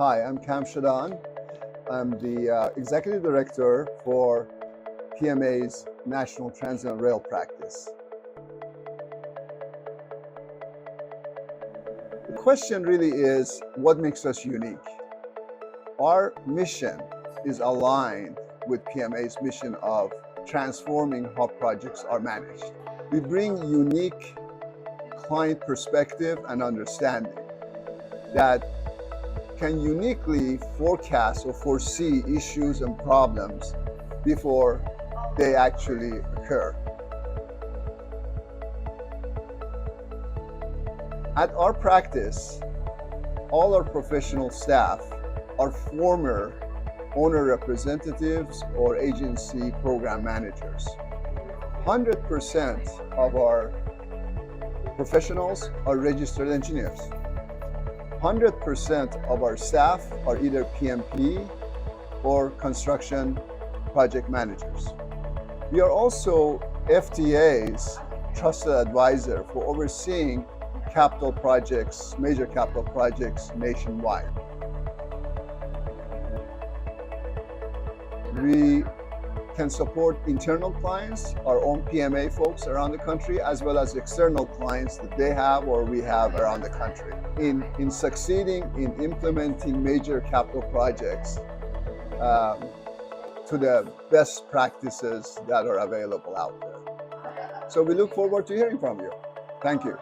Hi, I'm Kam Shadan. I'm the Executive Director for PMA's National Transit and Rail Practice. The question really is, what makes us unique? Our mission is aligned with PMA's mission of transforming how projects are managed. We bring unique client perspective and understanding that can uniquely forecast or foresee issues and problems before they actually occur. At our practice, all our professional staff are former owner representatives or agency program managers. 100% of our professionals are registered engineers. 100% of our staff are either PMP or construction project managers. We are also FTA's trusted advisor for overseeing capital projects, major capital projects nationwide. We can support internal clients, our own PMA folks around the country, as well as external clients that they have or we have around the country. In succeeding in implementing major capital projects to the best practices that are available out there. So we look forward to hearing from you. Thank you.